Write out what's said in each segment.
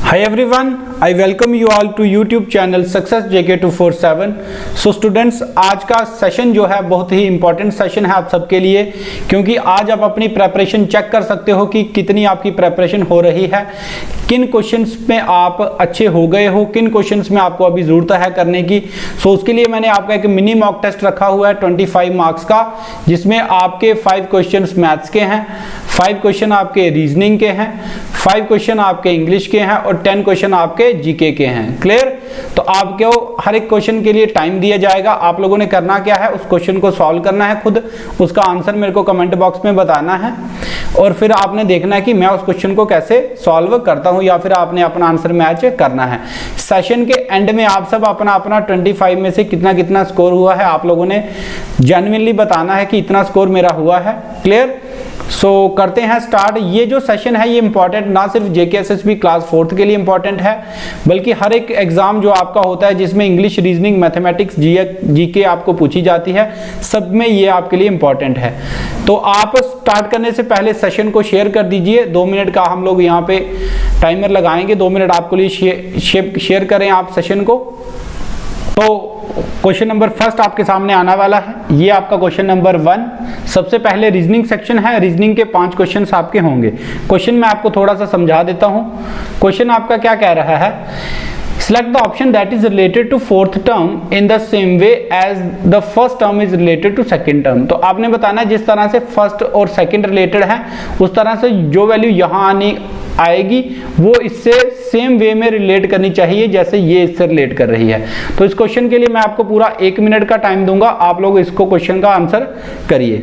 Hi everyone, I welcome you all to YouTube channel Success JK247। So students, आज का session जो है बहुत ही इंपॉर्टेंट सेशन है आप सबके लिए, क्योंकि आज आप अपनी प्रेपरेशन चेक कर सकते हो कि कितनी आपकी प्रेपरेशन हो रही है, किन क्वेश्चंस में आप अच्छे हो गए हो, किन क्वेश्चंस में आपको अभी ज़रूरत है करने की। सो उसके लिए मैंने आपका एक मिनी मॉक टेस्ट रखा हुआ है 25 मार्क्स का, जिसमें आपके 5 क्वेश्चंस मैथ्स के हैं, 5 क्वेश्चन आपके रीजनिंग के हैं, 5 क्वेश्चन आपके इंग्लिश के हैं और 10 क्वेश्चन आपके जीके के हैं। क्लियर? तो आपको हर एक क्वेश्चन के लिए टाइम दिया जाएगा। आप लोगों ने करना क्या है, उस क्वेश्चन को सॉल्व करना है खुद, उसका आंसर मेरे को कमेंट बॉक्स में बताना है और फिर आपने देखना है कि मैं उस क्वेश्चन को कैसे सॉल्व करता हूं, या फिर आपने अपना आंसर मैच करना है। सेशन के एंड में आप सब अपना अपना 25 में से कितना कितना स्कोर हुआ है आप लोगों ने जेन्युइनली बताना है कि इतना स्कोर मेरा हुआ है। क्लियर? सो करते हैं स्टार्ट। ये जो सेशन है ये इंपॉर्टेंट ना सिर्फ जेकेएसएसबी क्लास 4th के लिए इंपॉर्टेंट है, बल्कि हर एक एग्जाम जो आपका होता है जिसमें इंग्लिश, रीजनिंग, मैथमेटिक्स, जीके आपको पूछी जाती है, सब में ये आपके लिए इंपॉर्टेंट है। तो आप स्टार्ट करने से पहले सेशन को शेयर कर दीजिए। 2 मिनट का हम लोग यहाँ पे टाइमर लगाएंगे, 2 मिनट आपके लिए शेयर करें आप सेशन को। तो क्वेश्चन नंबर फर्स्ट आपके सामने आने वाला है, ये आपका क्वेश्चन नंबर 1। सबसे पहले रीजनिंग सेक्शन है, रीजनिंग के 5 क्वेश्चंस आपके होंगे। क्वेश्चन मैं आपको थोड़ा सा समझा देता हूं। क्वेश्चन आपका क्या कह रहा है, select the option that is related to 4th term in the same way as the first term is related to second term। तो आपने बताना है जिस तरह से फर्स्ट और सेकंड रिलेटेड है, उस तरह से जो वैल्यू यहाँ आएगी वो इससे सेम वे में रिलेट करनी चाहिए जैसे ये इससे रिलेट कर रही है। तो इस क्वेश्चन के लिए मैं आपको पूरा 1 मिनट का टाइम दूंगा, आप लोग इसको क्वेश्चन का आंसर करिए।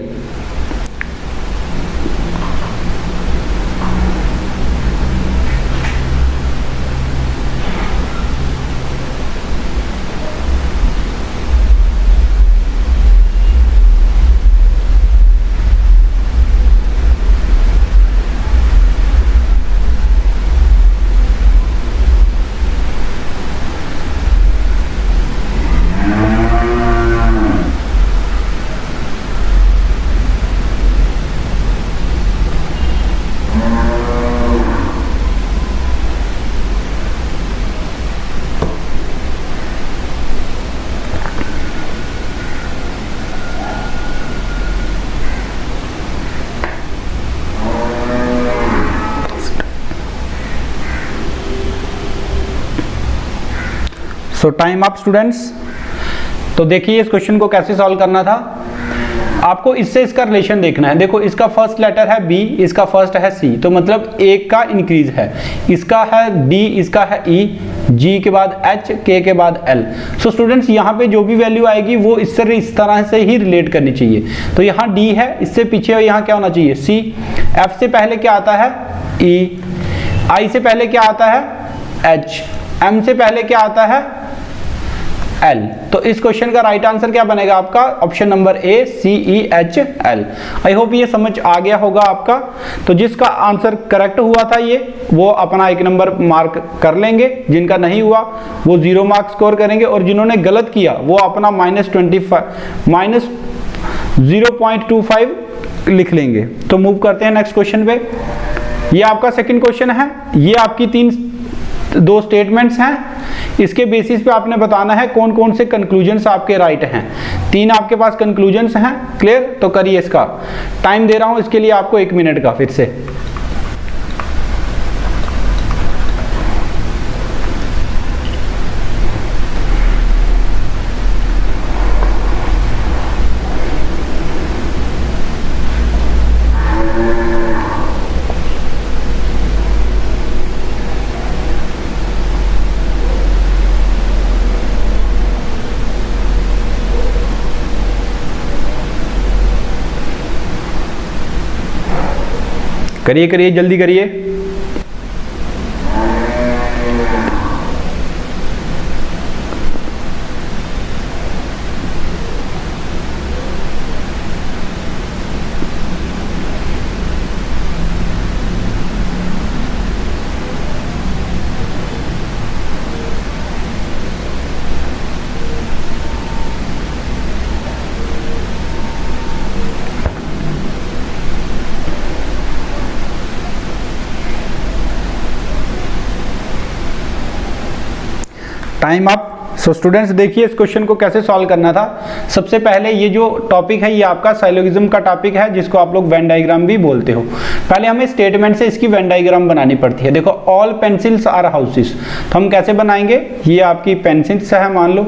सो टाइम अप स्टूडेंट्स। तो देखिए इस क्वेश्चन को कैसे सॉल्व करना था। आपको इससे इसका रिलेशन देखना है। देखो इसका फर्स्ट लेटर है बी, इसका फर्स्ट है सी, तो मतलब एक का इंक्रीज है, इसका है डी, इसका है ई, जी के बाद एच, के के बाद एल। सो स्टूडेंट्स यहाँ पे जो भी वैल्यू आएगी वो इससे इस तरह से ही रिलेट करनी चाहिए। तो यहाँ डी है, इससे पीछे यहाँ क्या होना चाहिए सी, एफ से पहले क्या आता है ई, आई से पहले क्या आता है एच, एम से पहले क्या आता है एल। तो इस क्वेश्चन का राइट आंसर क्या बनेगा आपका, option number A, C E H L. I hope ये समझ आ गया होगा आपका। तो जिसका आंसर करेक्ट हुआ था ये वो अपना 1 नंबर मार्क कर लेंगे, जिनका नहीं हुआ वो 0 मार्क स्कोर करेंगे, और जिन्होंने गलत किया वो अपना -0.25 लिख लेंगे। तो मूव करते हैं नेक्स्ट क्वेश्चन पे। ये आपका सेकंड क्वेश्चन है, ये आपकी 2 स्टेटमेंट्स हैं, इसके बेसिस पे आपने बताना है कौन कौन से कंक्लूजन्स आपके राइट हैं। 3 आपके पास कंक्लूजन्स हैं। क्लियर? तो करिए, इसका टाइम दे रहा हूं इसके लिए आपको 1 मिनट का फिर से। करिए करिए, जल्दी करिए। Time up. सो स्टूडेंट्स देखिए इस क्वेश्चन को कैसे सॉल्व करना था। सबसे पहले ये जो टॉपिक है ये आपका साइलोगिज्म का टॉपिक है, जिसको आप लोग वेन डायग्राम भी बोलते हो। पहले हमें स्टेटमेंट से इसकी वेन डायग्राम बनानी पड़ती है। देखो ऑल पेंसिल्स आर हाउसेस, तो हम कैसे बनाएंगे, ये आपकी पेंसिल्स है, मान लो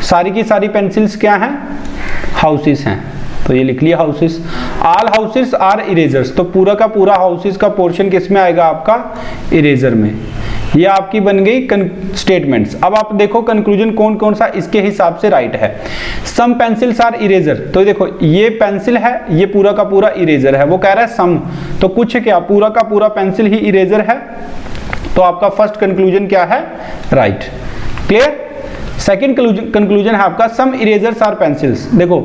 सारी की सारी पेंसिल्स क्या हैं, हाउसेस हैं, तो ये लिख लिया houses. All houses are erasers, तो पूरा का पूरा हाउसेस का पोर्शन किस में आएगा, आपका इरेजर में। ये आपकी बन गई स्टेटमेंट्स। अब आप देखो कंक्लूजन कौन कौन सा इसके हिसाब से राइट है। सम पेंसिल्स आर इरेजर, तो देखो ये पेंसिल है, ये पूरा का पूरा इरेजर है। वो कह रहा है सम, तो कुछ क्या, पूरा का पूरा पेंसिल ही इरेजर है, तो आपका फर्स्ट कंक्लूजन क्या है, राइट। क्लियर। सेकेंड कंक्लूजन है आपका सम इरेजर्स आर पेंसिल्स। देखो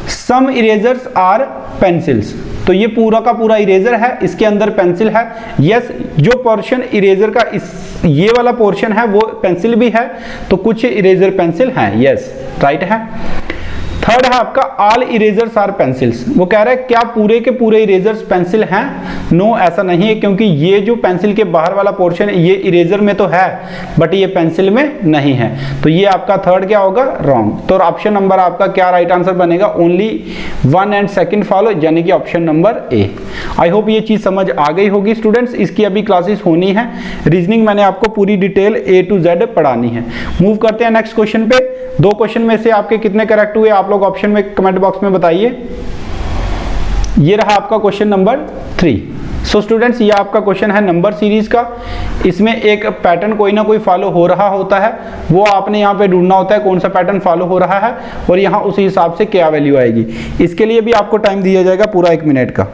सम इरेजर्स आर पेंसिल्स, तो ये पूरा का पूरा इरेजर है, इसके अंदर पेंसिल है। यस, जो पोर्शन इरेजर का ये वाला पोर्शन है वो पेंसिल भी है, तो कुछ इरेजर पेंसिल हैं। यस, राइट है। थर्ड है आपका ऑल इरेजर्स आर पेंसिल्स। वो कह रहा है क्या पूरे के पूरे इरेजर्स पेंसिल हैं। नो, ऐसा नहीं है, क्योंकि ये जो पेंसिल के बाहर वाला पोर्शन है ये इरेजर में तो है बट ये पेंसिल में नहीं है, तो ये आपका थर्ड क्या होगा, रॉन्ग। तो ऑप्शन नंबर आपका क्या राइट आंसर बनेगा, ओनली 1 एंड 2 फॉलो, यानी कि ऑप्शन नंबर ए। आई होप ये चीज समझ आ गई होगी स्टूडेंट्स। इसकी अभी क्लासेस होनी है, रीजनिंग मैंने आपको पूरी डिटेल A to Z पढ़ानी है। मूव करते हैं नेक्स्ट क्वेश्चन पे। 2 क्वेश्चन में से आपके कितने करेक्ट हुए आप लोग ऑप्शन में कमेंट बॉक्स में बताइए। ये रहा आपका क्वेश्चन नंबर 3। सो स्टूडेंट्स ये आपका क्वेश्चन है नंबर सीरीज का। इसमें एक पैटर्न कोई ना कोई फॉलो हो रहा होता है, वो आपने यहाँ पे ढूंढना होता है कौन सा पैटर्न फॉलो हो रहा है और यहाँ उसी हिसाब से क्या वैल्यू आएगी। इसके लिए भी आपको टाइम दिया जाएगा पूरा 1 मिनट का।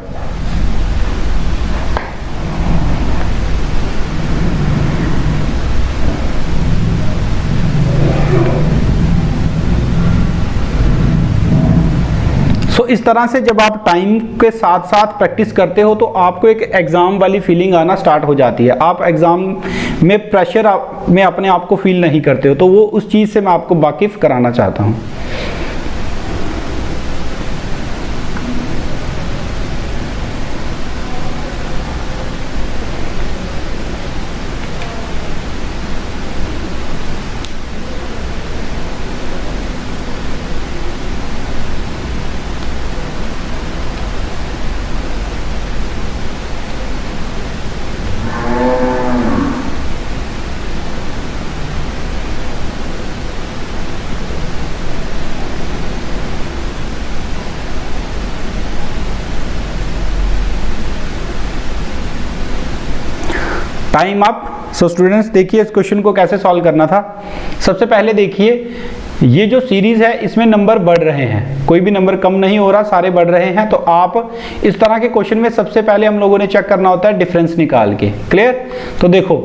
इस तरह से जब आप टाइम के साथ साथ प्रैक्टिस करते हो तो आपको एक एग्जाम वाली फीलिंग आना स्टार्ट हो जाती है। आप एग्जाम में प्रेशर में अपने आप को फील नहीं करते हो, तो वो उस चीज़ से मैं आपको वाकिफ कराना चाहता हूँ। Time up. सो स्टूडेंट्स देखिए इस क्वेश्चन को कैसे सॉल्व करना था। सबसे पहले देखिए ये जो सीरीज है इसमें नंबर बढ़ रहे हैं, कोई भी नंबर कम नहीं हो रहा, सारे बढ़ रहे हैं। तो आप इस तरह के क्वेश्चन में सबसे पहले हम लोगों ने चेक करना होता है डिफरेंस निकाल के। क्लियर। तो देखो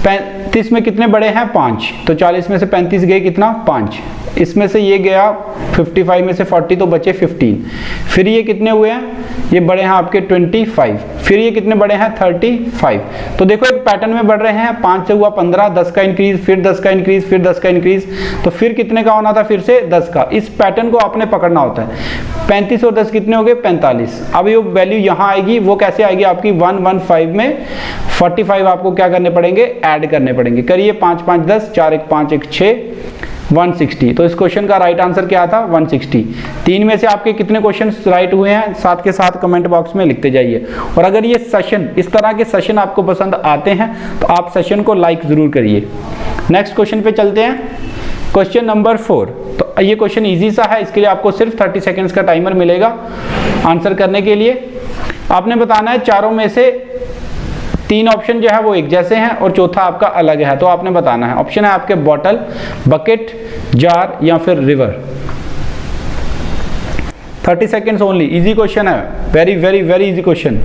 35 में कितने बड़े हैं, 5, तो 40 में से 35 गए कितना, 5। इसमें से ये गया 55 में से 40 तो बचे 15। फिर ये कितने हुए हैं, ये बड़े हैं आपके 25। फिर ये कितने बड़े हैं, 35। तो देखो एक पैटर्न में बढ़ रहे हैं, 5 से हुआ 15, 10 का इंक्रीज, फिर 10 का इंक्रीज, फिर 10 का इंक्रीज, तो फिर कितने का होना था, फिर से 10 का। इस पैटर्न को आपने पकड़ना होता है। 35 और 10 कितने हो गए, 45। अब ये वैल्यू यहाँ आएगी, वो कैसे आएगी आपकी 115 में 45 आपको क्या करने पड़ेंगे, ऐड करने पड़ेंगे। करिए 5 5 10, 4 1 5 1 6, 160। तो इस क्वेश्चन का राइट आंसर क्या था, 160। 3 में से आपके कितने क्वेश्चन राइट हुए हैं, साथ के साथ कमेंट बॉक्स में लिखते जाइए। और अगर ये सेशन, इस तरह के सेशन आपको पसंद आते हैं तो आप सेशन को लाइक जरूर करिए। नेक्स्ट क्वेश्चन पे चलते हैं, क्वेश्चन नंबर 4। तो ये क्वेश्चन इजी सा है, इसके लिए आपको सिर्फ 30 सेकेंड्स का टाइमर मिलेगा आंसर करने के लिए। आपने बताना है चारों में से 3 ऑप्शन जो है वो एक जैसे हैं और चौथा आपका अलग है, तो आपने बताना है। ऑप्शन है आपके बॉटल, बकेट, जार या फिर river. 30 seconds only. Easy question है, very very very easy question.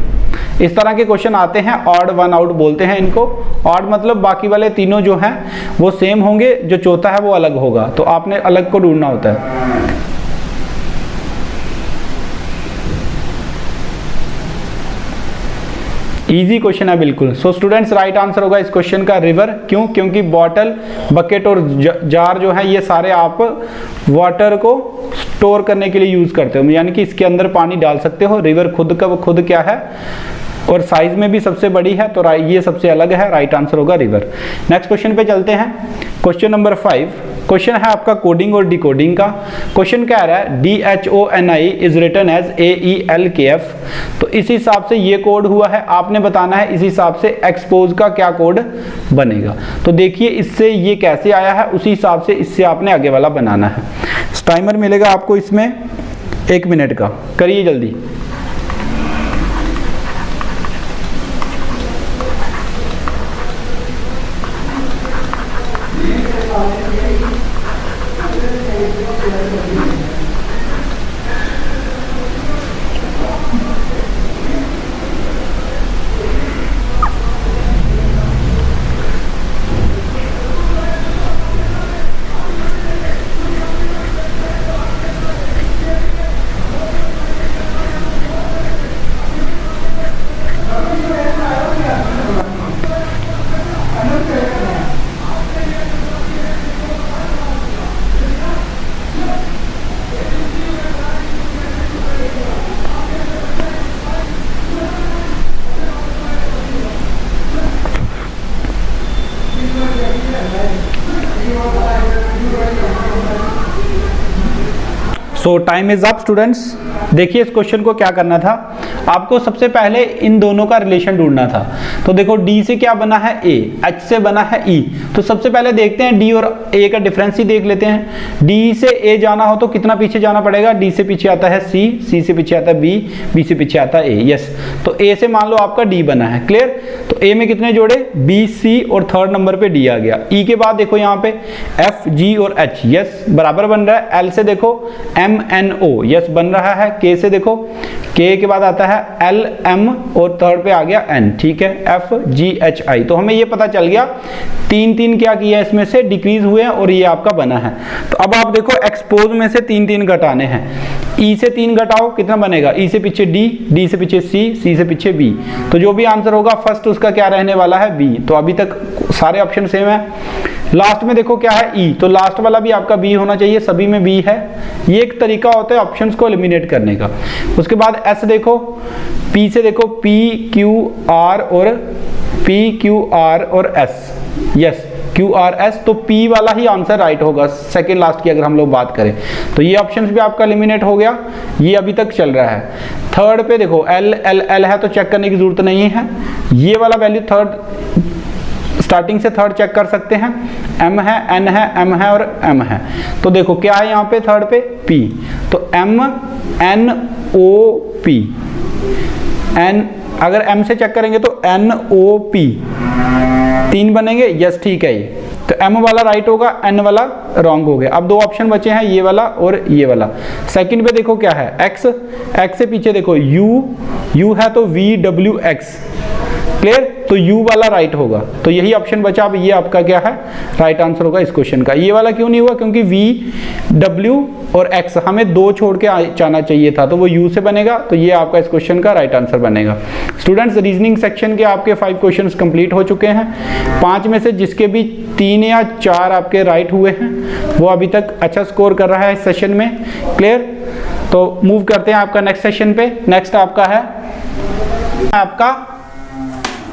इस तरह के क्वेश्चन आते हैं, ऑड वन आउट बोलते हैं इनको। ऑड मतलब बाकी वाले तीनों जो हैं वो सेम होंगे, जो चौथा है वो अलग होगा, तो आपने अलग को ढूंढना होता है। इजी क्वेश्चन है बिल्कुल। सो स्टूडेंट्स राइट आंसर होगा इस क्वेश्चन का रिवर। क्यों? क्योंकि बॉटल, बकेट और जार जो है ये सारे आप वाटर को स्टोर करने के लिए यूज करते हो, यानी कि इसके अंदर पानी डाल सकते हो। रिवर खुद का खुद क्या है, और साइज में भी सबसे बड़ी है, तो ये सबसे अलग है, राइट आंसर होगा रिवर। नेक्स्ट क्वेश्चन पे चलते हैं। क्वेश्चन नंबर 5, क्वेश्चन है आपका कोडिंग और डिकोडिंग का। क्वेश्चन क्या आ रहा है, DHONI is written as AELKF। तो इस हिसाब से ये कोड हुआ है, आपने बताना है इस हिसाब से एक्सपोज का क्या कोड बनेगा। तो देखिए इससे ये कैसे आया है, उसी हिसाब से इससे आपने आगे वाला बनाना है। टाइमर मिलेगा आपको इसमें 1 मिनट का, करिए जल्दी। सो टाइम इज अप स्टूडेंट्स। देखिए इस क्वेश्चन को क्या करना था, आपको सबसे पहले इन दोनों का रिलेशन ढूंढना था। तो देखो D से क्या बना है A, H से बना है E। तो सबसे पहले देखते हैं D और A का डिफरेंस ही देख लेते हैं। D से A जाना हो तो कितना पीछे जाना पड़ेगा, D से पीछे आता है C, C से पीछे आता है B, B से पीछे आता है A। यस, तो A से मान लो आपका D बना है, क्लियर। तो A में कितने जोड़े, B, C और थर्ड नंबर पे D आ गया। E के बाद देखो यहाँ पे F, G और H, यस बराबर बन रहा है। L से देखो M, N, O, यस बन रहा है। K से देखो, K के बाद आता है L, M और थर्ड पे आ गया N, ठीक है, F, G, H, I। तो हमें ये पता चल गया 3 क्या किया, इसमें से डिक्रीज हुए हैं और ये आपका बना है। तो अब आप देखो एक्सपोज में से 3 घटाने हैं। E से 3 घटाओ कितना बनेगा, E से पीछे D, D से पीछे C, C से पीछे B। तो जो भी आंसर होगा फर्स्ट उसका क्या रहने वाला है, B। तो अभी तक सारे ऑप्शन सेम है। लास्ट में देखो क्या है, E, तो लास्ट वाला भी आपका B होना चाहिए, सभी में B है। ये एक तरीका होता है ऑप्शंस को एलिमिनेट करने का। उसके बाद S देखो, P से देखो P, Q, R और P, Q, R और S, yes Q, R, S। तो P वाला ही आंसर राइट होगा सेकेंड लास्ट की अगर हम लोग बात करें। तो ये ऑप्शंस भी आपका एलिमिनेट हो गया, ये अभी तक चल रहा है। थर्ड पे देखो L, L, L है तो चेक करने की जरूरत नहीं है। ये वाला वैल्यू थर्ड स्टार्टिंग से थर्ड चेक कर सकते हैं। M है, N है, M है और M है। तो देखो क्या है यहाँ पे थर्ड पे P, तो M, N, O, P। N अगर M से चेक करेंगे तो N, O, P 3 बनेंगे, यस ठीक है ये। तो M वाला राइट होगा, N वाला रॉन्ग हो गया। अब 2 ऑप्शन बचे हैं, ये वाला और ये वाला। सेकंड पे देखो क्या है X, X से पीछे देखो U, U है तो V, W, X, क्लियर। तो U वाला राइट होगा, तो यही ऑप्शन बचा। अब ये आपका क्या है, राइट आंसर होगा इस क्वेश्चन का। ये वाला क्यों नहीं हुआ, क्योंकि V, W और X हमें 2 छोड़ के जाना चाहिए था, तो वो U से बनेगा। तो ये आपका इस क्वेश्चन का राइट आंसर बनेगा। स्टूडेंट्स रीजनिंग सेक्शन के आपके 5 क्वेश्चंस कंप्लीट हो चुके हैं। 5 में से जिसके भी 3 या 4 आपके राइट हुए हैं वो अभी तक अच्छा स्कोर कर रहा है इस सेशन में, क्लियर। तो मूव करते हैं आपका नेक्स्ट सेशन पे। नेक्स्ट आपका है आपका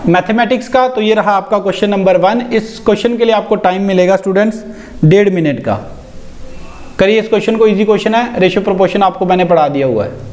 मैथमेटिक्स का। तो ये रहा आपका क्वेश्चन नंबर 1। इस क्वेश्चन के लिए आपको टाइम मिलेगा स्टूडेंट्स 1.5 मिनट का। करिए इस क्वेश्चन को, इजी क्वेश्चन है, रेशियो प्रोपोर्शन आपको मैंने पढ़ा दिया हुआ है।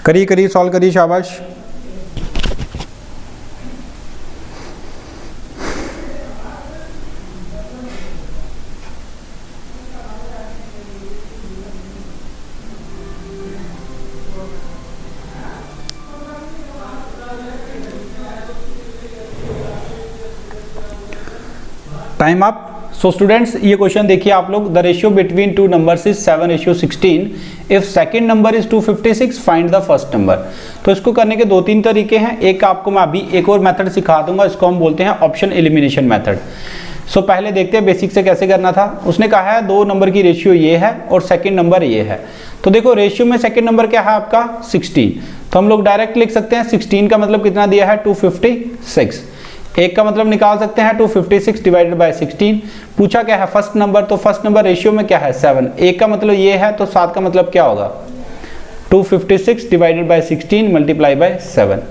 करिए करिए सॉल्व करिए, शाबाश। Time up. सो स्टूडेंट्स ये क्वेश्चन देखिए आप लोग, the ratio between two numbers is 7:16, if second number is 256 find the first number. तो इसको करने के 2-3 तरीके हैं। एक आपको मैं अभी एक और मेथड सिखा दूंगा, इसको हम बोलते हैं ऑप्शन एलिमिनेशन मेथड। सो पहले देखते हैं बेसिक से कैसे करना था। उसने कहा है 2 नंबर की रेशियो ये है और सेकंड नंबर ये है। तो देखो रेशियो में सेकंड नंबर क्या है आपका 16, तो हम लोग डायरेक्ट लिख सकते हैं 16 का मतलब कितना दिया है 256। एक का मतलब निकाल सकते हैं 256 डिवाइडेड बाय 16। पूछा क्या है फर्स्ट नंबर, तो फर्स्ट नंबर रेशियो में क्या है 7। एक का मतलब ये है तो 7 का मतलब क्या होगा 256 divided by 16 multiply by 7।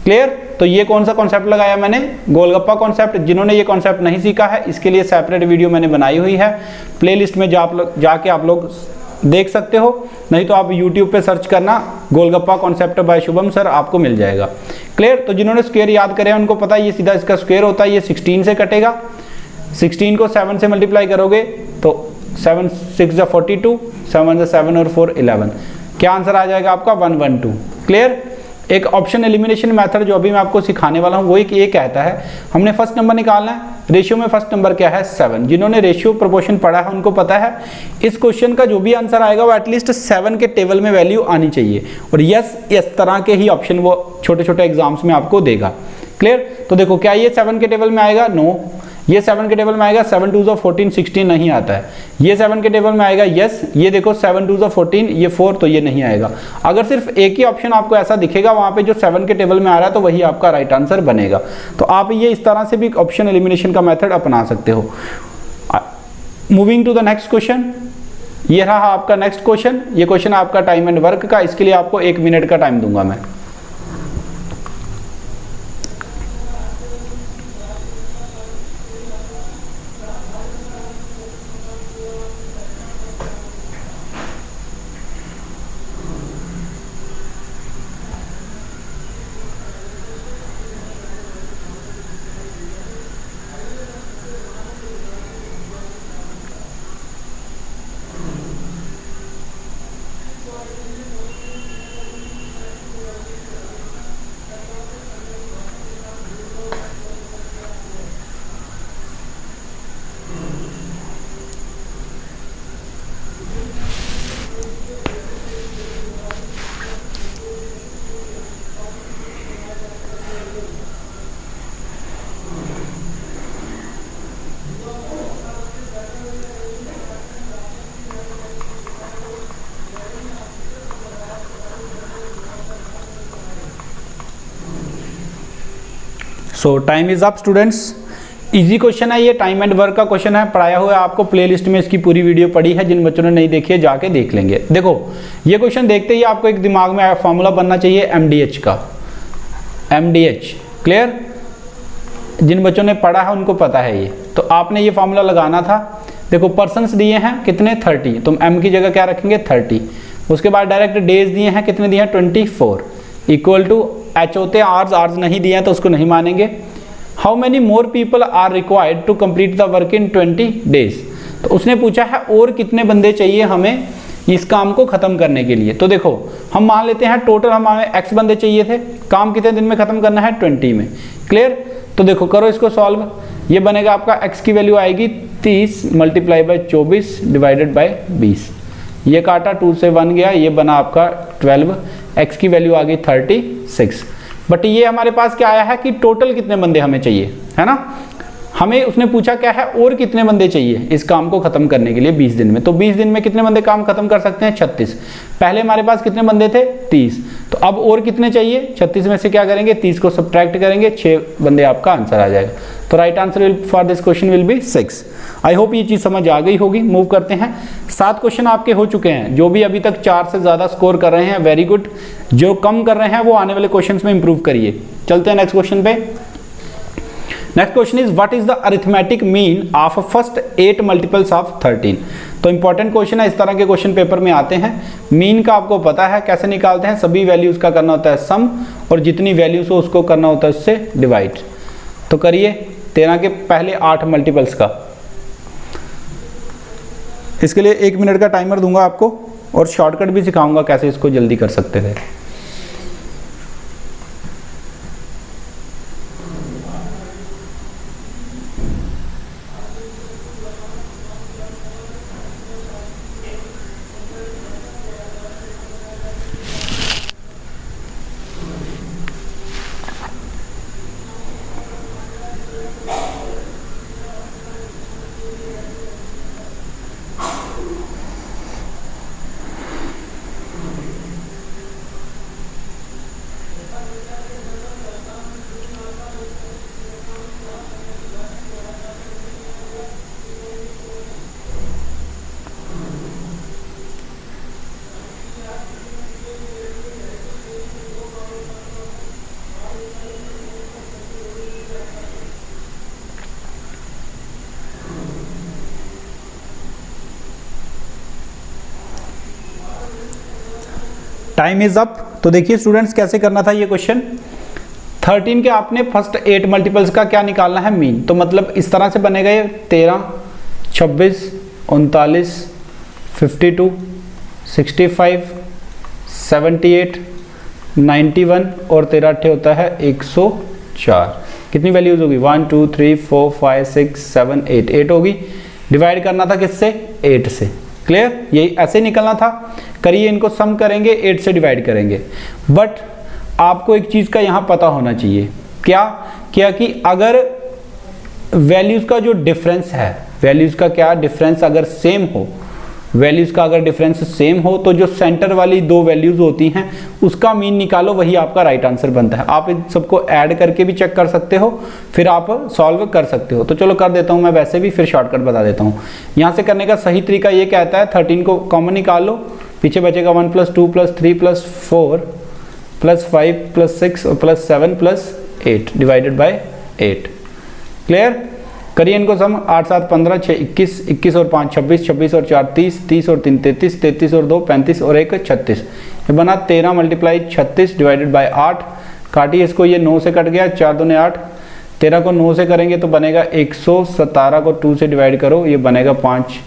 Clear. तो ये कौन सा कॉन्सेप्ट लगाया मैंने, गोलगप्पा कॉन्सेप्ट। जिन्होंने ये कॉन्सेप्ट नहीं सीखा है इसके लिए सेपरेट वीडियो मैंने बनाई हुई है, प्लेलिस्ट में जाके आप लोग देख सकते हो, नहीं तो आप YouTube पे सर्च करना golgappa concept bye Shubham sir, आपको मिल जाएगा। क्लियर। तो जिन्होंने स्क्वायर याद करे उनको पता है ये सीधा इसका स्क्वायर होता है, ये 16 से कटेगा। 16 को 7 से मल्टीप्लाई करोगे तो 7 6 जा 42, 7 जा 7 और 4 11। क्या आंसर आ जाएगा आपका 112। क्लियर। एक ऑप्शन एलिमिनेशन मेथड जो अभी मैं आपको सिखाने वाला हूं वो एक ये कहता है हमने फर्स्ट नंबर निकालना है, रेशियो में फर्स्ट नंबर क्या है 7। जिन्होंने रेशियो प्रोपोर्शन पढ़ा है उनको पता है इस क्वेश्चन का जो भी आंसर आएगा वो एटलीस्ट 7 के टेबल में वैल्यू आनी चाहिए। और यस इस तरह के ही ऑप्शन वो छोटे छोटे एग्जाम्स में आपको देगा। क्लियर। तो देखो क्या ये 7 के टेबल में आएगा, नो। ये 7 के टेबल में आएगा, 7 2 जा 14 16 नहीं आता है। ये 7 के टेबल में आएगा, यस। ये देखो 7 2 जा 14, ये 4, तो ये नहीं आएगा। अगर सिर्फ एक ही ऑप्शन आपको ऐसा दिखेगा वहां पे जो 7 के टेबल में आ रहा है तो वही आपका राइट आंसर बनेगा। तो आप ये इस तरह से भी ऑप्शन एलिमिनेशन का मेथड अपना सकते हो। Moving to the next question, ये रहा आपका नेक्स्ट क्वेश्चन। ये क्वेश्चन आपका टाइम एंड वर्क का, इसके लिए आपको 1 मिनट का टाइम दूंगा मैं। सो time is up students. Easy question है ये, टाइम एंड वर्क का क्वेश्चन है, पढ़ाया हुआ है आपको, प्लेलिस्ट में इसकी पूरी वीडियो पड़ी है। जिन बच्चों ने नहीं देखी है जाके देख लेंगे। देखो ये क्वेश्चन देखते ही आपको एक दिमाग में फॉर्मूला बनना चाहिए MDH का, MDH। क्लियर। जिन बच्चों ने पढ़ा है उनको पता है ये। तो आपने ये फॉर्मूला लगाना था। देखो पर्सन्स दिए हैं कितने 30, तुम M की जगह क्या रखेंगे 30। उसके बाद डायरेक्ट डेज दिए हैं, कितने दिए हैं 24, इक्वल टू H होते हैं आर्स नहीं दिए हैं तो उसको नहीं मानेंगे। How many more people are required to complete the work in 20 days. तो उसने पूछा है और कितने बंदे चाहिए हमें इस काम को खत्म करने के लिए। तो देखो हम मान लेते हैं टोटल हमें X बंदे चाहिए थे, काम कितने दिन में खत्म करना है 20 में। क्लियर। तो देखो करो इसको सॉल्व। ये बनेगा आपका X की वैल्यू आएगी 30 मल्टीप्लाई बाय 24 डिवाइडेड बाय 20। ये काटा 2 से 1 गया, ये बना आपका 12। X की वैल्यू आ गई 36। बट ये हमारे पास क्या आया है कि टोटल कितने बंदे हमें चाहिए, है ना। हमें उसने पूछा क्या है और कितने बंदे चाहिए इस काम को खत्म करने के लिए 20 दिन में। तो 20 दिन में कितने बंदे काम खत्म कर सकते हैं 36। पहले हमारे पास कितने बंदे थे 30, तो अब और कितने चाहिए 36 में से क्या करेंगे 30 को सब्ट्रैक्ट करेंगे, 6 बंदे आपका आंसर आ जाएगा। तो right answer for this question will be 6। I hope ये चीज समझ आ गई होगी। मूव करते हैं, 7 क्वेश्चन आपके हो चुके हैं। जो भी अभी तक 4 से ज्यादा स्कोर कर रहे हैं वेरी गुड, जो कम कर रहे हैं वो आने वाले क्वेश्चन में इंप्रूव करिए। चलते हैं नेक्स्ट क्वेश्चन पे। Next question is what is the arithmetic mean of first 8 multiples of 13। तो इंपॉर्टेंट क्वेश्चन है, इस तरह के क्वेश्चन पेपर में आते हैं। मीन का आपको पता है कैसे निकालते हैं, सभी वैल्यूज का करना होता है सम, और जितनी वैल्यूज हो उसको करना होता है उससे डिवाइड। तो करिए 13 के पहले 8 मल्टीपल्स का। इसके लिए 1 मिनट का टाइमर दूंगा आपको और शॉर्टकट भी सिखाऊंगा कैसे इसको जल्दी कर सकते थे। Time is up. तो देखिए स्टूडेंट्स कैसे करना था ये क्वेश्चन। 13 के आपने फर्स्ट 8 मल्टीपल्स का क्या निकालना है, मीन। तो मतलब इस तरह से बनेगा ये 13, 26, 39, 52, 65, 78, 91 और 13 अट्ठे होता है 104। कितनी वैल्यूज होगी 1 2 3 4 5 6 7 8 8 होगी। डिवाइड करना था किससे, 8 से। क्लियर, यही ऐसे निकलना था। करिए इनको सम करेंगे, 8 से डिवाइड करेंगे। बट आपको एक चीज का यहां पता होना चाहिए, क्या कि अगर वैल्यूज का जो डिफरेंस है, वैल्यूज का क्या डिफरेंस अगर सेम हो, वैल्यूज का अगर डिफरेंस सेम हो तो जो सेंटर वाली दो वैल्यूज होती हैं उसका मीन निकालो, वही आपका राइट आंसर बनता है। आप इन सबको ऐड करके भी चेक कर सकते हो, फिर आप सॉल्व कर सकते हो। तो चलो कर देता हूं मैं, वैसे भी फिर शॉर्टकट बता देता हूं। यहां से करने का सही तरीका ये कहता है 13 को कॉमन निकाल लो, पीछे बचेगा 1 + 2 + 3 + 4 + 5 + 6 और +7 + 8 डिवाइडेड बाय 8। क्लियर, करिए इनको सम। 8 7 15 6 21, 21 और 5 26, 26 और 4 30, 30 और 3 33, 33 और 2 35 और 1 36। ये बना 13 × 36 डिवाइडेड बाय 8। काटिए इसको, ये 9 से कट गया, 4 दूने 8। 13 को 9 से करेंगे तो बनेगा 117 को 2 से डिवाइड करो, ये बनेगा 5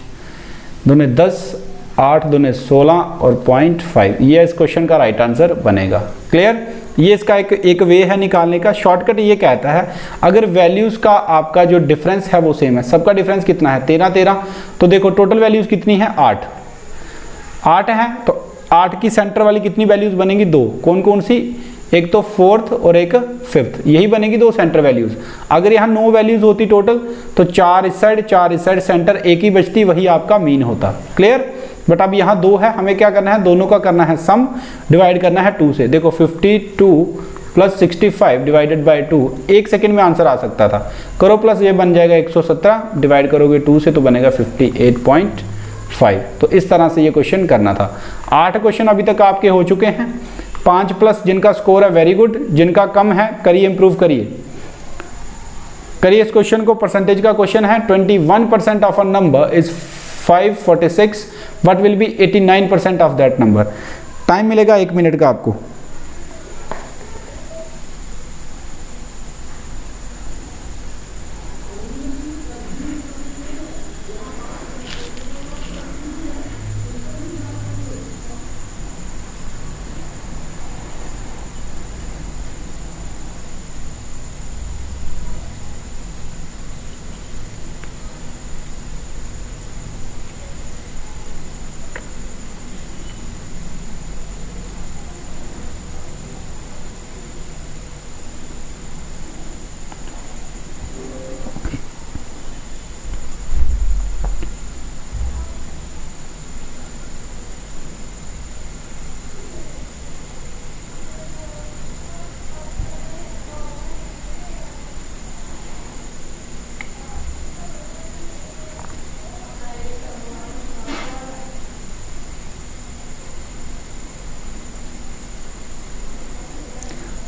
दूने 10, 8 दूने 16 और 0.5। ये इस क्वेश्चन का राइट आंसर बनेगा। क्लियर, ये इसका एक वे है निकालने का। शॉर्टकट ये कहता है अगर वैल्यूज का आपका जो डिफरेंस है वो सेम है, सबका डिफरेंस कितना है 13 13, तो देखो टोटल वैल्यूज कितनी है 8 है, तो 8 की सेंटर वाली कितनी वैल्यूज बनेंगी 2। कौन कौन सी, एक तो 4th और एक 5th, यही बनेगी 2 सेंटर वैल्यूज। अगर यहाँ 9 वैल्यूज होती टोटल तो 4 इस साइड 4 इस साइड, सेंटर एक ही बचती, वही आपका मीन होता। क्लियर, बट अब यहाँ 2 है, हमें क्या करना है, दोनों का करना है सम, डिवाइड करना है 2 से। देखो 52 + 65 डिवाइडेड बाय 2, 1 सेकंड में आंसर आ सकता था। करो प्लस, ये बन जाएगा 117, डिवाइड करोगे 2 से तो बनेगा 58.5। तो इस तरह से ये क्वेश्चन करना था। 8 क्वेश्चन अभी तक आपके हो चुके हैं। 5+ जिनका स्कोर है वेरी गुड, जिनका कम है करिए इंप्रूव करिए। इस क्वेश्चन को परसेंटेज का क्वेश्चन है। 21% of a number is 546, what will be 89% of that number. Time मिलेगा 1 मिनट का आपको।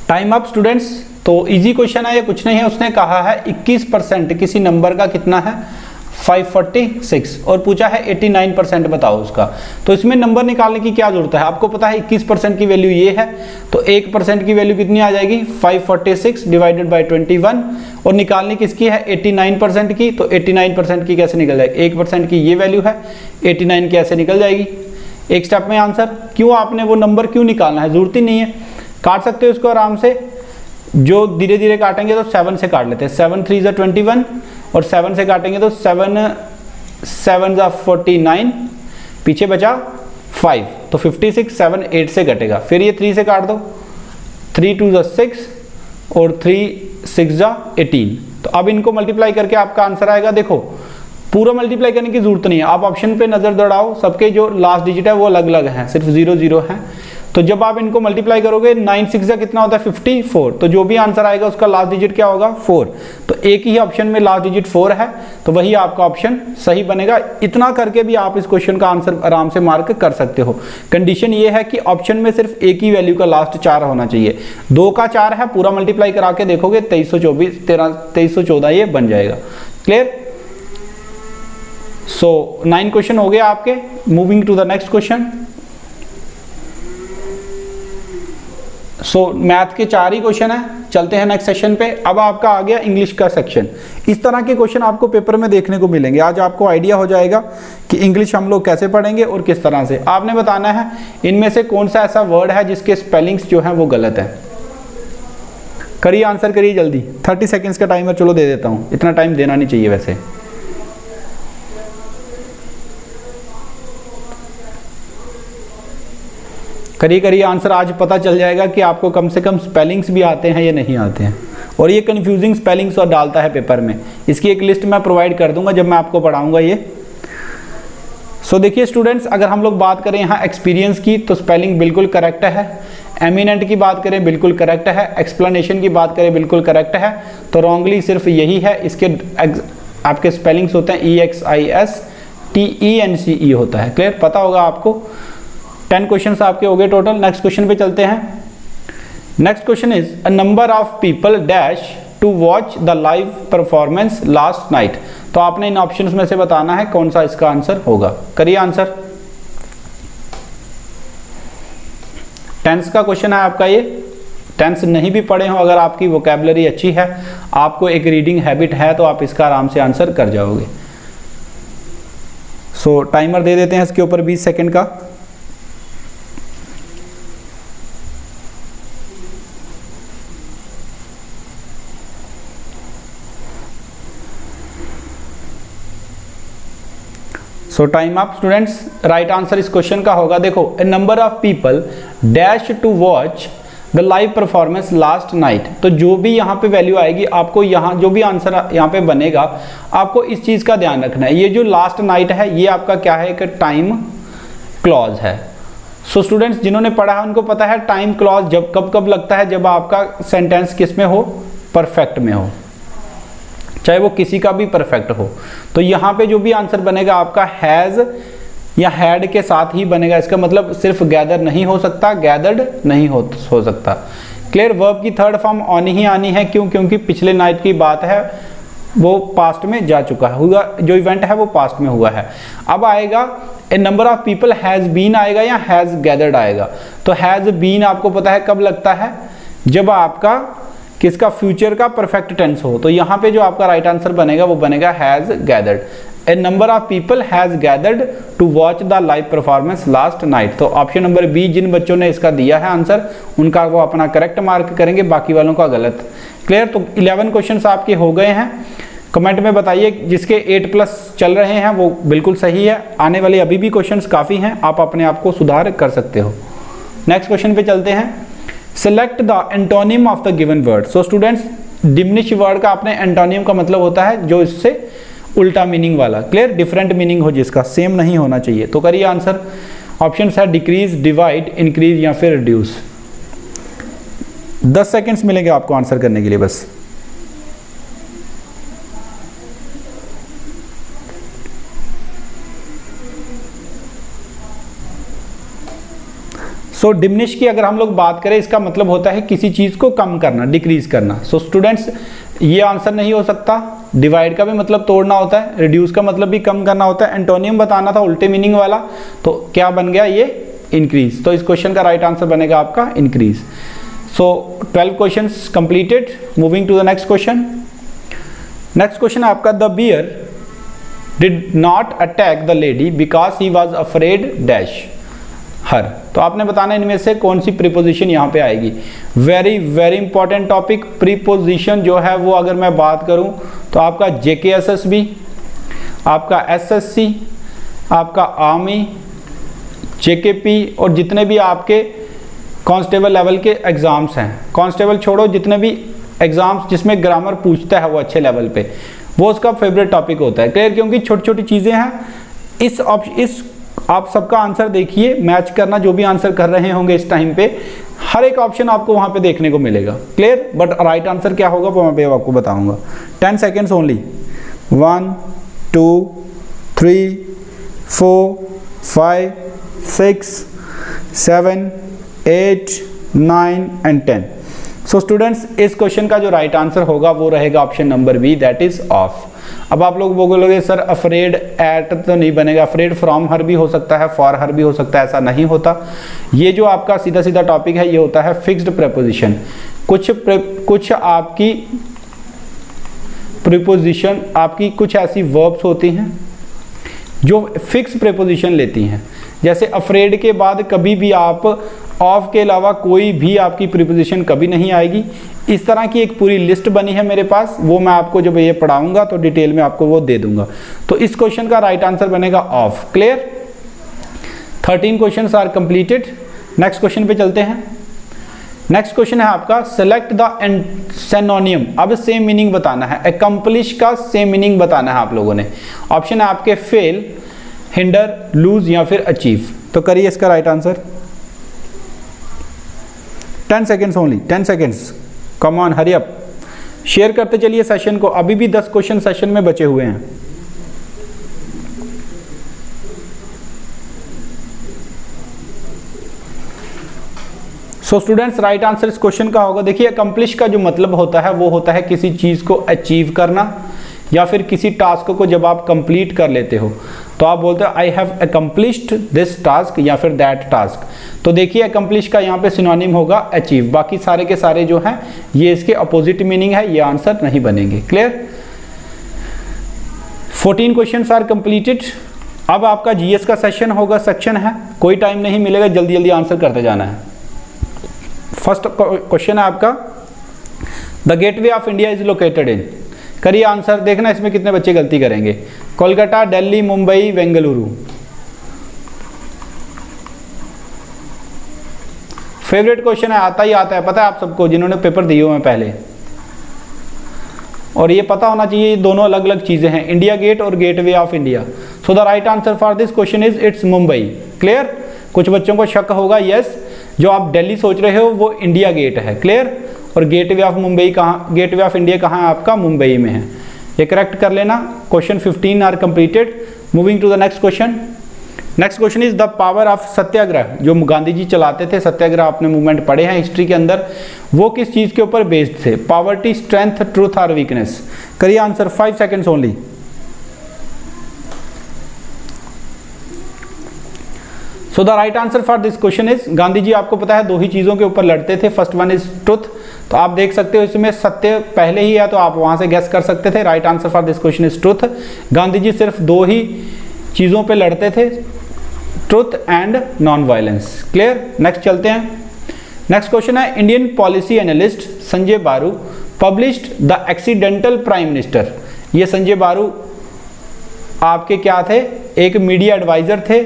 Time up students. तो इजी क्वेश्चन है ये, कुछ नहीं है। उसने कहा है 21% किसी नंबर का कितना है 546 और पूछा है 89% बताओ उसका। तो इसमें नंबर निकालने की क्या जरूरत है, आपको पता है 21% की वैल्यू ये है, तो 1% की वैल्यू कितनी आ जाएगी 546 डिवाइडेड बाय 21, और निकालनी किसकी है 89% की। तो 89% की कैसे निकल जाएगी, 1% की ये वैल्यू है, 89 कैसे निकल जाएगी एक स्टेप में आंसर। क्यों आपने वो नंबर क्यों निकालना है, जरूरत ही नहीं है, काट सकते हो इसको आराम से। जो धीरे धीरे काटेंगे तो 7 से काट लेते हैं, 7 3 = 21 और 7 से काटेंगे तो 7 7 = 49, पीछे बचा 5, तो 56, 7 8 से कटेगा। फिर ये 3 से काट दो, 3 2 = 6 और 3 6 = 18। तो अब इनको मल्टीप्लाई करके आपका आंसर आएगा। देखो पूरा मल्टीप्लाई करने की जरूरत नहीं है, आप ऑप्शन पे नजर दौड़ाओ, सबके जो लास्ट डिजिट है वो अलग अलग हैं, सिर्फ 0 0 है। तो जब आप इनको मल्टीप्लाई करोगे 9 6 कितना होता है 54, तो जो भी आंसर आएगा उसका लास्ट डिजिट क्या होगा 4। तो एक ही ऑप्शन में लास्ट डिजिट 4 है, तो वही आपका ऑप्शन सही बनेगा। इतना करके भी आप इस क्वेश्चन का आंसर आराम से मार्क कर सकते हो। कंडीशन ये है कि ऑप्शन में सिर्फ एक ही वैल्यू का लास्ट 4 होना चाहिए। 2 का 4 है, पूरा मल्टीप्लाई करा के देखोगे 2314 ये बन जाएगा। क्लियर। सो 9 क्वेश्चन हो गए आपके। Moving to the next question. So math के 4 ही क्वेश्चन है। चलते हैं नेक्स्ट सेक्शन पे। अब आपका आ गया इंग्लिश का सेक्शन। इस तरह के क्वेश्चन आपको पेपर में देखने को मिलेंगे। आज आपको आइडिया हो जाएगा कि इंग्लिश हम लोग कैसे पढ़ेंगे और किस तरह से। आपने बताना है इनमें से कौन सा ऐसा वर्ड है जिसके स्पेलिंग्स जो हैं वो गलत है। करिए, आंसर करिए जल्दी। 30 सेकेंड्स का टाइमर चलो दे देता हूँ, इतना टाइम देना नहीं चाहिए वैसे। करिए करिए आंसर। आज पता चल जाएगा कि आपको कम से कम स्पेलिंग्स भी आते हैं या नहीं आते हैं। और ये कंफ्यूजिंग स्पेलिंग्स और डालता है पेपर में। इसकी एक लिस्ट मैं प्रोवाइड कर दूंगा जब मैं आपको पढ़ाऊंगा ये। सो देखिए स्टूडेंट्स, अगर हम लोग बात करें यहाँ एक्सपीरियंस की तो स्पेलिंग बिल्कुल करेक्ट है। एमिनेंट की बात करें बिल्कुल करेक्ट है। एक्सप्लेनेशन की बात करें बिल्कुल करेक्ट है। तो रॉन्गली सिर्फ यही है, इसके आपके स्पेलिंग्स होते हैं EXISTENCE होता है। क्लियर, पता होगा आपको। 10 क्वेश्चंस आपके हो गए टोटल। नेक्स्ट क्वेश्चन पे चलते हैं। Next question is a number of people dash to watch the live performance last night. तो आपने इन ऑप्शंस में से बताना है कौन सा इसका आंसर होगा। करिए आंसर। टेंस का क्वेश्चन है आपका ये। टेंस नहीं भी पढ़े हो, अगर आपकी वोकैबुलरी अच्छी है, आपको एक रीडिंग हैबिट है, तो आप इसका आराम से आंसर कर जाओगे। सो टाइमर दे देते हैं इसके ऊपर 20 सेकेंड का। So time up students. Right answer इस क्वेश्चन का होगा, देखो, a number of people dash to watch the live performance last night. तो जो भी यहाँ पे वैल्यू आएगी आपको, यहाँ जो भी आंसर यहाँ पे बनेगा, आपको इस चीज़ का ध्यान रखना है। ये जो लास्ट नाइट है ये आपका क्या है, एक टाइम क्लॉज है। सो स्टूडेंट्स जिन्होंने पढ़ा है उनको पता है टाइम क्लॉज जब कब कब लगता है, जब आपका सेंटेंस किस में हो, परफेक्ट में हो, चाहे वो किसी का भी परफेक्ट हो। तो यहाँ पे जो भी आंसर बनेगा आपका हैज़ या हैड के साथ ही बनेगा। इसका मतलब सिर्फ गैदर नहीं हो सकता, गैदर्ड नहीं हो सकता। क्लियर, वर्ब की थर्ड फॉर्म आनी ही आनी है। क्यों? क्योंकि पिछले नाइट की बात है, वो पास्ट में जा चुका है, हुआ जो इवेंट है वो पास्ट में हुआ है। अब आएगा a number of people has been आएगा या हैज़ गैदर्ड आएगा। तो हैज़ बीन आपको पता है कब लगता है, जब आपका किसका, फ्यूचर का परफेक्ट टेंस हो। तो यहाँ पे जो आपका राइट आंसर बनेगा वो बनेगा has gathered. A number of people has gathered to watch the live performance last night. तो ऑप्शन नंबर बी, जिन बच्चों ने इसका दिया है आंसर, उनका वो अपना करेक्ट मार्क करेंगे, बाकी वालों का गलत। क्लियर, तो 11 क्वेश्चन आपके हो गए हैं। कमेंट में बताइए जिसके 8+ चल रहे हैं वो बिल्कुल सही है। आने वाले अभी भी क्वेश्चंस काफ़ी हैं, आप अपने आप को सुधार कर सकते हो। नेक्स्ट क्वेश्चन पे चलते हैं। Select the antonym of the given word. So students, diminish word का अपने एंटोनिम का मतलब होता है जो इससे उल्टा मीनिंग वाला। क्लियर, डिफरेंट मीनिंग हो जिसका, सेम नहीं होना चाहिए। तो करिए आंसर। ऑप्शन है डिक्रीज, डिवाइड, इंक्रीज या फिर रिड्यूस। 10 सेकेंड्स मिलेंगे आपको आंसर करने के लिए बस। सो डिमिनिश की अगर हम लोग बात करें, इसका मतलब होता है किसी चीज़ को कम करना, डिक्रीज करना। सो स्टूडेंट्स ये आंसर नहीं हो सकता। डिवाइड का भी मतलब तोड़ना होता है, रिड्यूस का मतलब भी कम करना होता है। एंटोनियम बताना था उल्टे मीनिंग वाला, तो क्या बन गया ये, इंक्रीज। तो इस क्वेश्चन का राइट आंसर बनेगा आपका increase. So 12 questions completed. Moving to the next question. Next question आपका, the bear did not attack the lady because he was afraid dash her. तो आपने बताना इनमें से कौन सी प्रीपोजिशन यहाँ पे आएगी। Very very important topic. Preposition जो है वो अगर मैं बात करूँ तो आपका JKSSB, आपका SSC, आपका आर्मी, JKP और जितने भी आपके कांस्टेबल लेवल के एग्ज़ाम्स हैं, कांस्टेबल छोड़ो, जितने भी एग्ज़ाम्स जिसमें ग्रामर पूछता है वो अच्छे लेवल पे, वो उसका फेवरेट टॉपिक होता है। क्लियर, क्योंकि छोटी छोटी चीज़ें हैं। इस आप सबका आंसर देखिए, मैच करना, जो भी आंसर कर रहे होंगे इस टाइम पे, हर एक ऑप्शन आपको वहां पे देखने को मिलेगा। क्लियर, बट राइट आंसर क्या होगा वो मैं आपको बताऊंगा। 10 seconds only. 1 2 3 4 5 6 7 8 9 and 10। So students, इस क्वेश्चन का जो राइट आंसर होगा वो रहेगा option number B, that is of. अब आप लोग बोलोगे सर अफ्रेड एट तो नहीं बनेगा, अफ्रेड फ्रॉम हर भी हो सकता है, फॉर हर भी हो सकता है, ऐसा नहीं होता। ये जो आपका सीधा सीधा टॉपिक है ये होता है फिक्स्ड प्रीपोजिशन। कुछ आपकी प्रीपोजिशन आपकी कुछ ऐसी वर्ब्स होती हैं जो फिक्स प्रीपोजिशन लेती हैं। जैसे अफ्रेड के बाद कभी भी आप ऑफ के अलावा कोई भी आपकी प्रीपोजिशन कभी नहीं आएगी। इस तरह की एक पूरी लिस्ट बनी है मेरे पास, वो मैं आपको जब ये पढ़ाऊंगा तो डिटेल में आपको वो दे दूंगा। तो इस क्वेश्चन का राइट आंसर बनेगा of. Clear? 13 questions are completed. Next question पे चलते हैं। नेक्स्ट क्वेश्चन है आपका सेलेक्ट द सिनोनिम। अब सेम मीनिंग बताना है, अकम्प्लिश का सेम मीनिंग बताना है आप लोगों ने। ऑप्शन है आपके फेल, हिंडर, लूज या फिर अचीव। तो करिए इसका right answer. 10 seconds only, 10 seconds, come on hurry up. Share करते चलिए सेशन को, अभी भी 10 क्वेश्चन सेशन में बचे हुए हैं। सो स्टूडेंट्स राइट आंसर इस क्वेश्चन का होगा, देखिए अकम्प्लिश का जो मतलब होता है वो होता है किसी चीज को अचीव करना या फिर किसी टास्क को जब आप कंप्लीट कर लेते हो तो आप बोलते हो I have accomplished this task या फिर दैट टास्क। तो देखिए अकम्प्लिश का यहाँ पे सिनोनिम होगा अचीव, बाकी सारे के सारे जो हैं ये इसके अपोजिट मीनिंग है, ये आंसर नहीं बनेंगे। क्लियर? 14 questions are completed. अब आपका जीएस का सेशन होगा, सेक्शन है, कोई टाइम नहीं मिलेगा, जल्दी जल्दी आंसर करते जाना है। फर्स्ट क्वेश्चन है आपका the gateway of India is located in. करिए आंसर, देखना इसमें कितने बच्चे गलती करेंगे। कोलकाता, दिल्ली, मुंबई, बेंगलुरु। फेवरेट क्वेश्चन है, आता ही आता है, पता है आप सबको जिन्होंने पेपर दिए हुए हैं पहले, और ये पता होना चाहिए ये दोनों अलग अलग चीजें हैं, इंडिया गेट और gateway of India. So the right answer for this question is it's Mumbai. Clear? कुछ बच्चों को शक होगा, यस जो आप दिल्ली सोच रहे हो वो इंडिया गेट है। क्लियर? और गेटवे ऑफ मुंबई कहाँ, गेटवे ऑफ इंडिया कहाँ है आपका? मुंबई में है। ये करेक्ट कर लेना। Question 15 are completed. Moving to the next question. Next question is the power of satyagraha. जो गांधी जी चलाते थे सत्याग्रह, आपने मूवमेंट पढ़े हैं हिस्ट्री के अंदर, वो किस चीज के ऊपर बेस्ड थे? पॉवर्टी, स्ट्रेंथ, ट्रूथ और वीकनेस। करिए answer, 5 seconds only. So the right answer for this question is, Gandhi ji आपको पता है दो ही चीजों के ऊपर लड़ते थे, फर्स्ट वन इज ट्रुथ। तो आप देख सकते हो इसमें सत्य पहले ही है तो आप वहां से गेस कर सकते थे। Right answer for this question is truth. Gandhi ji सिर्फ दो ही चीजों पे लड़ते थे, truth and non violence. Clear? Next चलते हैं। नेक्स्ट क्वेश्चन है Indian policy analyst Sanjay Baru published the accidental prime minister. ये संजय बारू आपके क्या थे? एक मीडिया एडवाइजर थे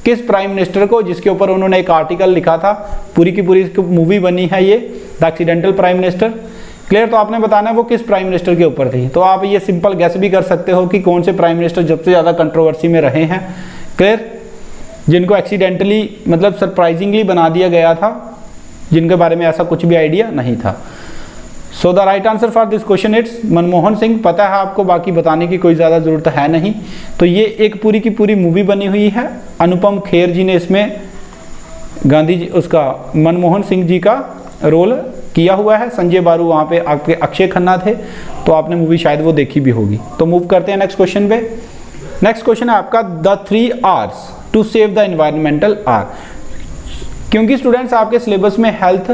किस प्राइम मिनिस्टर को, जिसके ऊपर उन्होंने एक आर्टिकल लिखा था, पूरी की पूरी मूवी बनी है ये, the accidental prime minister. Clear? तो आपने बताना है वो किस प्राइम मिनिस्टर के ऊपर थी। तो आप ये सिंपल गैस भी कर सकते हो कि कौन से प्राइम मिनिस्टर सबसे ज़्यादा कंट्रोवर्सी में रहे हैं। क्लियर? जिनको एक्सीडेंटली मतलब सरप्राइजिंगली बना दिया गया था, जिनके बारे में ऐसा कुछ भी आइडिया नहीं था। सो the right answer for this question it's Manmohan Singh. पता है आपको, बाकी बताने की कोई ज़्यादा ज़रूरत है नहीं। तो ये एक पूरी की पूरी मूवी बनी हुई है, अनुपम खेर जी ने इसमें गांधी जी उसका मनमोहन सिंह जी का रोल किया हुआ है। संजय बारू वहाँ पे आपके अक्षय खन्ना थे, तो आपने मूवी शायद वो देखी भी होगी। तो मूव करते हैं नेक्स्ट क्वेश्चन पे। नेक्स्ट क्वेश्चन है आपका the 3 R's to save the environmental R. क्योंकि स्टूडेंट्स आपके सिलेबस में हेल्थ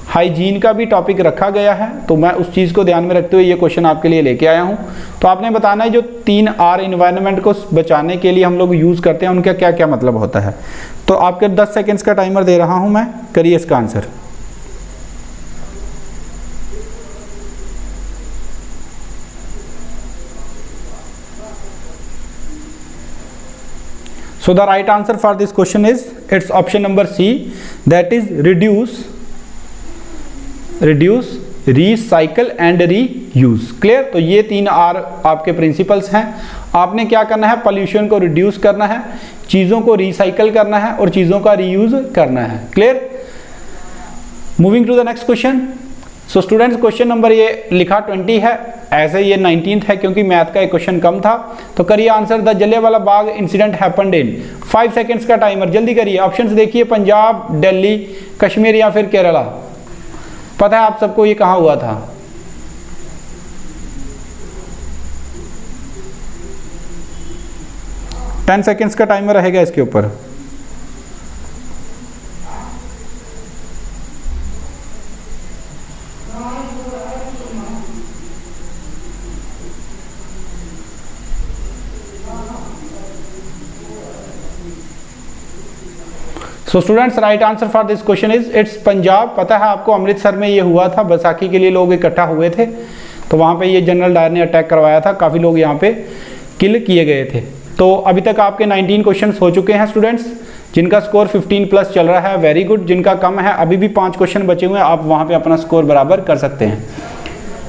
हाइजीन का भी टॉपिक रखा गया है, तो मैं उस चीज़ को ध्यान में रखते हुए ये क्वेश्चन आपके लिए लेके आया हूँ। तो आपने बताना है जो 3 R इन्वायरमेंट को बचाने के लिए हम लोग यूज़ करते हैं, उनका क्या क्या मतलब होता है। तो आपके 10 सेकेंड्स का टाइमर दे रहा हूँ मैं, करिए इसका answer. So the right answer for this question is it's option number C, that is reduce, recycle and reuse। Clear? तो ये 3 R आपके प्रिंसिपल्स हैं। आपने क्या करना है? पोल्यूशन को रिड्यूस करना है, चीज़ों को रिसाइकल करना है और चीज़ों का रीयूज करना है। Clear? Moving to the next question. So students question number ये लिखा 20 है, ऐसे ये 19th है क्योंकि मैथ का एक क्वेश्चन कम था। तो करिए answer, the Jallianwala Bagh incident happened in. 5 seconds का टाइमर, जल्दी करिए। ऑप्शंस देखिए, पंजाब, दिल्ली, कश्मीर या फिर केरला। पता है आप सबको ये कहाँ हुआ था? 10 सेकेंड्स का टाइमर रहेगा इसके ऊपर। So students, right answer for this question is it's Punjab. पता है आपको, अमृतसर में ये हुआ था, बैसाखी के लिए लोग इकट्ठा हुए थे, तो वहाँ पे ये जनरल डायर ने अटैक करवाया था, काफ़ी लोग यहाँ पे किल किए गए थे। तो अभी तक आपके 19 क्वेश्चंस हो चुके हैं स्टूडेंट्स, जिनका स्कोर 15 प्लस चल रहा है, वेरी गुड। जिनका कम है, अभी भी 5 क्वेश्चन बचे हुए हैं, आप वहाँ पे अपना स्कोर बराबर कर सकते हैं।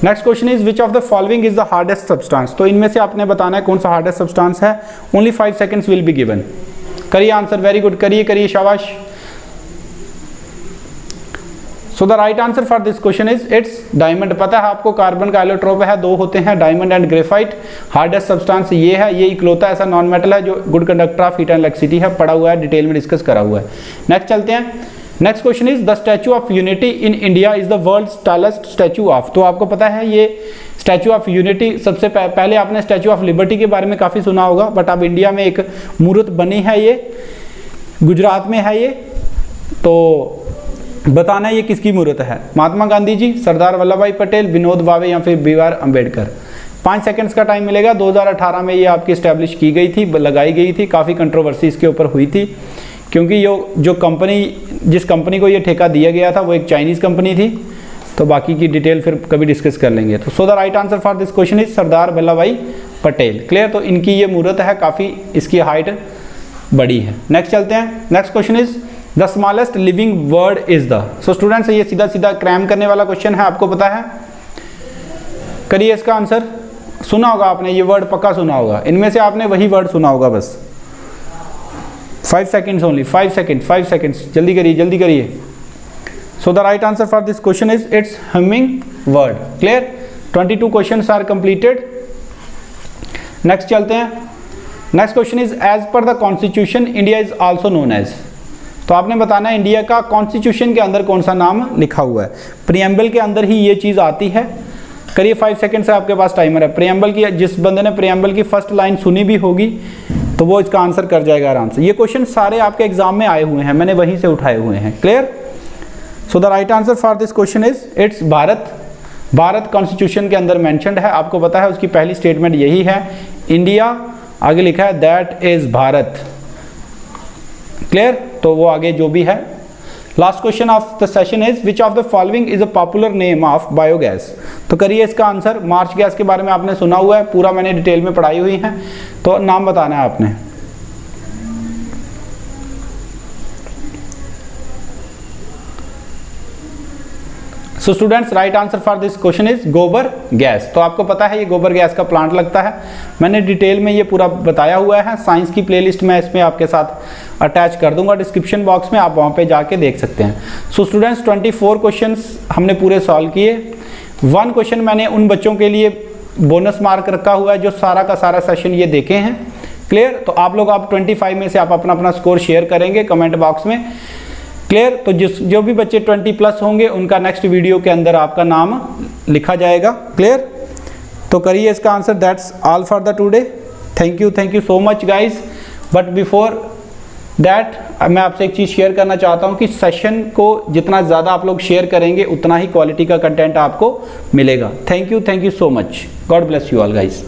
Next question is which of the following is the hardest substance. तो इनमें से आपने बताना है कौन सा हार्डेस्ट सब्सटेंस है। Only 5 seconds will be given. करिए आंसर, वेरी गुड, करिए करिए, शाबाश। सो the right answer for this question is it's diamond. पता है आपको, कार्बन का एलोट्रोप है, 2 होते हैं, diamond and graphite. Hardest substance ये है, ये इकलौता ऐसा नॉन मेटल है जो good conductor of heat and electricity है, पढ़ा हुआ है, डिटेल में डिस्कस करा हुआ है। नेक्स्ट चलते हैं। Next question is the Statue of Unity in India is the world's tallest statue of. तो आपको पता है ये स्टैचू ऑफ यूनिटी, सबसे पहले आपने स्टैचू ऑफ लिबर्टी के बारे में काफ़ी सुना होगा, बट अब इंडिया में एक मूर्त बनी है, ये गुजरात में है ये। तो बताना ये किसकी मूर्त है। महात्मा गांधी जी, सरदार वल्लभ भाई पटेल, विनोद भावे या फिर BR अम्बेडकर। 5 सेकंड्स का टाइम मिलेगा। 2018 में ये आपकी स्टैब्लिश की गई थी, लगाई गई थी, काफ़ी कंट्रोवर्सी इसके ऊपर हुई थी, क्योंकि जो कंपनी, जिस कंपनी को ये ठेका दिया गया था वो एक चाइनीज़ कंपनी थी। तो बाकी की डिटेल फिर कभी डिस्कस कर लेंगे। तो so the right answer for this question is Sardar Vallabhbhai Patel. Clear. तो इनकी ये मूर्त है, काफ़ी इसकी हाइट बड़ी है। नेक्स्ट चलते हैं। Next question is the smallest living word is the. So students, ये सीधा सीधा क्रैम करने वाला क्वेश्चन है, आपको पता है। करिए इसका आंसर। सुना होगा आपने ये वर्ड, पक्का सुना होगा। इनमें से आपने वही वर्ड सुना होगा बस। 5 सेकेंड्स ओनली, 5 सेकेंड्स, जल्दी करिए जल्दी करिए। So the right answer for this question is it's humming word. Clear. 22 questions are completed. Next चलते हैं। Next question is as per the constitution India is also known as. तो आपने बताना है इंडिया का कॉन्स्टिट्यूशन के अंदर कौन सा नाम लिखा हुआ है। प्रियम्बल के अंदर ही ये चीज़ आती है। करिए, 5 सेकेंड से आपके पास टाइमर है। प्रियम्बल की, जिस बंदे ने प्रियम्बल की फर्स्ट लाइन सुनी भी होगी तो वो इसका आंसर कर जाएगा आराम से। ये क्वेश्चन सारे आपके एग्जाम में आए हुए हैं, मैंने वहीं से उठाए हुए हैं। Clear. So the right answer for this question is it's Bharat. Bharat constitution के अंदर मेंशन्ड है, आपको पता है उसकी पहली स्टेटमेंट यही है। इंडिया आगे लिखा है दैट इज भारत। क्लियर। तो वो आगे जो भी है। Last question of the session is which of the following is a popular name of biogas. तो करिए इसका आंसर। मार्च गैस के बारे में आपने सुना हुआ है, पूरा मैंने डिटेल में पढ़ाई हुई है, तो नाम बताना है आपने। So students, right answer for this question is गोबर गैस। तो आपको पता है ये गोबर गैस का प्लांट लगता है, मैंने डिटेल में ये पूरा बताया हुआ है। साइंस की प्लेलिस्ट में इसमें आपके साथ अटैच कर दूंगा डिस्क्रिप्शन बॉक्स में, आप वहाँ पे जाके देख सकते हैं। सो स्टूडेंट्स, 24 क्वेश्चंस हमने पूरे सॉल्व किए। 1 क्वेश्चन मैंने उन बच्चों के लिए बोनस मार्क रखा हुआ है जो सारा का सारा सेशन ये देखे हैं। क्लियर। तो आप लोग, आप 25 में से आप अपना अपना स्कोर शेयर करेंगे कमेंट बॉक्स में। क्लियर। तो जो भी बच्चे 20 प्लस होंगे उनका नेक्स्ट वीडियो के अंदर आपका नाम लिखा जाएगा। क्लियर। तो करिए इसका answer. That's all for the today. Thank you so much guys. But before that मैं आपसे एक चीज़ शेयर करना चाहता हूँ कि सेशन को जितना ज़्यादा आप लोग शेयर करेंगे उतना ही क्वालिटी का कंटेंट आपको मिलेगा। Thank you so much. God bless you all guys.